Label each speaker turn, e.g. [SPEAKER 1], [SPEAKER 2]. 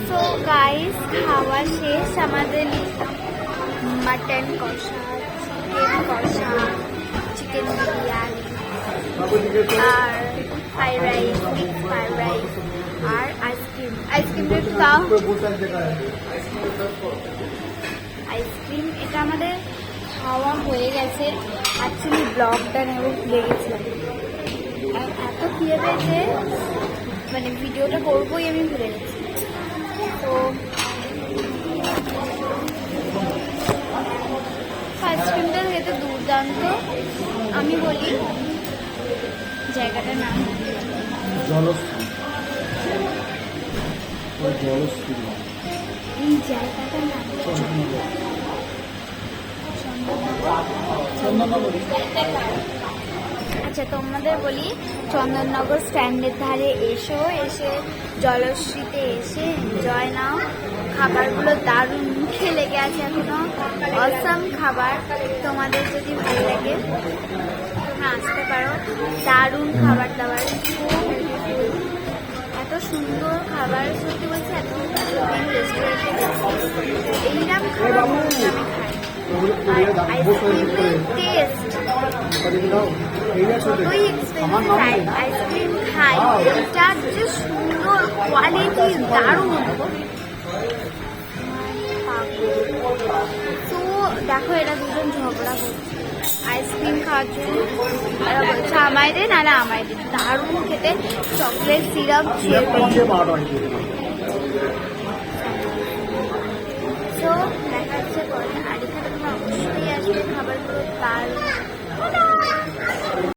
[SPEAKER 1] So guys, খাওয়া শেষ আমাদের। মাটন কষা, চিকেন কষা, চিকেন বিরিয়ানি আর fried rice, mix fried rice আর আইসক্রিম। আইসক্রিমটা একটু দাও। আইসক্রিম এটা আমাদের খাওয়া হয়ে গেছে। অ্যাকচুয়ালি ব্লগটা নেব ভুলে গেছিলাম, এত খিদে পেয়েছে মানে ভিডিওটা করবোই আমি ভুলে গেছি। তো আইসক্রিমটা খেতে দুর্দান্ত। আমি বলি জায়গাটার নাম এই জায়গাটার নাম আচ্ছা, তোমাদের বলি চন্দননগর স্ট্যান্ডের ধারে এসে জলশ্রীতে এসে এনজয় নাও। খাবারগুলো দারুণ, মুখে লেগে আছে এখনো। অসাম খাবার, তোমাদের যদি ভালো লাগে তোমরা আসতে পারো। দারুণ খাবার দাবার, এত সুন্দর খাবার। সত্যি বলছি এতদিন রেস্টুরেন্টে এইরকম খাবার আমি খাই। আর আইসক্রিমের টেস্ট যতই এক্সপেন্সিভ আইসক্রিম খাই, এটার যে সুন্দর কোয়ালিটি, দারুণ। তো দেখো, এরা দুজন ঝগড়া করছে আইসক্রিম খাওয়ার জন্য। এরা বলছে আমায় দে, নাহলে আমায় দে। দারুণ খেতে, চকলেট সিরাপ তো দেখা যাচ্ছে পরে। আর এখানে তোমরা অবশ্যই আসবে, খাবারগুলো দারুণ।